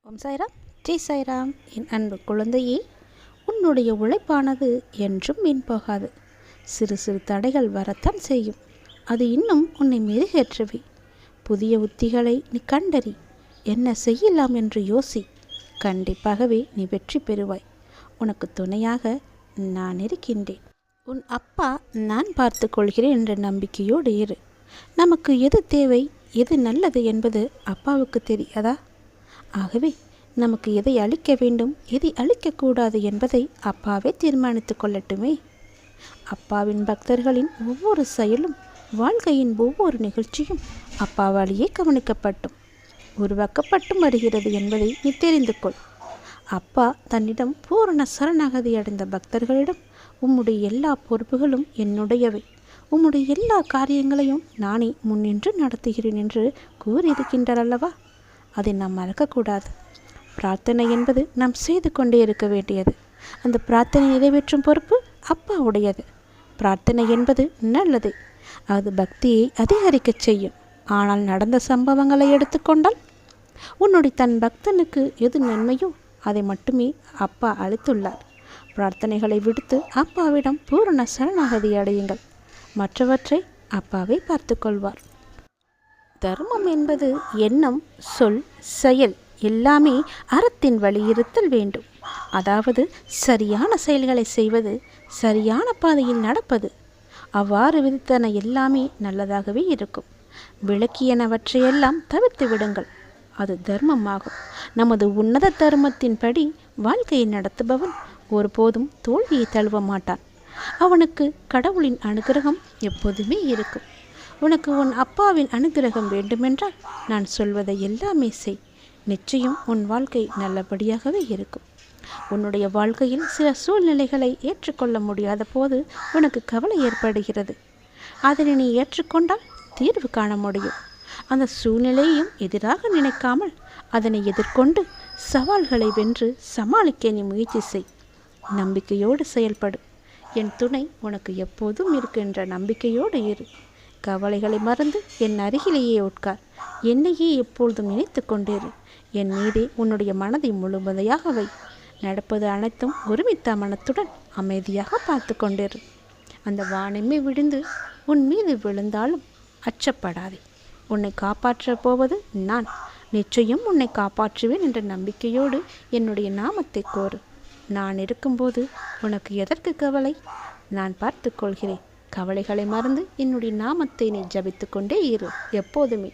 ஓம் சாய்ராம், ஜெய் சாய்ராம். என் அன்பு குழந்தையே, உன்னுடைய உழைப்பானது என்றும் வீண் போகாது. சிறு சிறு தடைகள் வரத்தான் செய்யும். அது இன்னும் உன்னை மெருகேற்றவே. புதிய உத்திகளை நீ கண்டறி, என்ன செய்யலாம் என்று யோசி. கண்டிப்பாகவே நீ வெற்றி பெறுவாய். உனக்கு துணையாக நான் இருக்கின்றேன். உன் அப்பா நான் பார்த்து கொள்கிறேன் என்ற நம்பிக்கையோடு இரு. நமக்கு எது தேவை, எது நல்லது என்பது அப்பாவுக்கு தெரியாதா? ஆகவே நமக்கு எதை அளிக்க வேண்டும், எதை அளிக்கக்கூடாது என்பதை அப்பாவே தீர்மானித்து கொள்ளட்டுமே. அப்பாவின் பக்தர்களின் ஒவ்வொரு செயலும், வாழ்க்கையின் ஒவ்வொரு நிகழ்ச்சியும் அப்பாவாலேயே கவனிக்கப்பட்டும் உருவாக்கப்பட்டும் வருகிறது என்பதை நீ தெரிந்து கொள். அப்பா தன்னிடம் பூரண சரணாகதி அடைந்த பக்தர்களிடம், உம்முடைய எல்லா பொறுப்புகளும் என்னுடையவை, உம்முடைய எல்லா காரியங்களையும் நானே முன்னின்று நடத்துகிறேன் என்று கூறியிருக்கின்றார் அல்லவா? அதை நாம் மறக்கக்கூடாது. பிரார்த்தனை என்பது நாம் செய்து கொண்டே இருக்க வேண்டியது. அந்த பிரார்த்தனை நிறைவேற்றும் பொறுப்பு அப்பாவுடையது. பிரார்த்தனை என்பது நல்லது, அது பக்தியை அதிகரிக்கச் செய்யும். ஆனால் நடந்த சம்பவங்களை எடுத்துக்கொண்டால், உன்னுடைய தன் பக்தனுக்கு எது நன்மையோ அதை மட்டுமே அப்பா அளித்துள்ளார். பிரார்த்தனைகளை விடுத்து அப்பாவிடம் பூரண சரணாகதி அடையுங்கள். மற்றவற்றை அப்பாவை பார்த்து கொள்வார். தர்மம் என்பது எண்ணம், சொல், செயல் எல்லாமே அறத்தின் வழியிருத்தல் வேண்டும். அதாவது சரியான செயல்களை செய்வது, சரியான பாதையில் நடப்பது. அவ்வாறு விதித்தன எல்லாமே நல்லதாகவே இருக்கும். விளக்கியனவற்றையெல்லாம் தவிர்த்து விடுங்கள். அது தர்மமாகும். நமது உன்னத தர்மத்தின்படி வாழ்க்கையை நடத்துபவன் ஒருபோதும் தோல்வியை தழுவ மாட்டான். அவனுக்கு கடவுளின் அனுகிரகம் எப்போதுமே இருக்கும். உனக்கு உன் அப்பாவின் அனுகிரகம் வேண்டுமென்றால் நான் சொல்வதை எல்லாமே செய். நிச்சயம் உன் வாழ்க்கை நல்லபடியாகவே இருக்கும். உன்னுடைய வாழ்க்கையில் சில சூழ்நிலைகளை ஏற்றுக்கொள்ள முடியாத போது உனக்கு கவலை ஏற்படுகிறது. அதனை நீ ஏற்றுக்கொண்டால் தீர்வு காண முடியும். அந்த சூழ்நிலையையும் எதிராக நினைக்காமல் அதனை எதிர்கொண்டு சவால்களை வென்று சமாளிக்க நீ முயற்சி செய். நம்பிக்கையோடு செயல்படு. என் துணை உனக்கு எப்போதும் இருக்கின்ற நம்பிக்கையோடு இரு. கவலைகளை மறந்து என் அருகிலேயே உட்கார். என்னையே எப்பொழுதும் நினைத்து கொண்டிரு. என் மீதே உன்னுடைய மனதை முழுவதையாக வை. நடப்பது அனைத்தும் ஒருமித்த மனத்துடன் அமைதியாக பார்த்து கொண்டிரு. அந்த வானமே விழுந்து உன் மீது விழுந்தாலும் அச்சப்படாதே. உன்னை காப்பாற்றப் போவது நான். நிச்சயம் உன்னை காப்பாற்றுவேன் என்ற நம்பிக்கையோடு என்னுடைய நாமத்தை கோரு. நான் இருக்கும்போது உனக்கு எதற்கு கவலை? நான் பார்த்து கொள்கிறேன். கவலைகளை மறந்து என்னுடைய நாமத்தை நீ ஜபித்து கொண்டே இரு எப்போதுமே.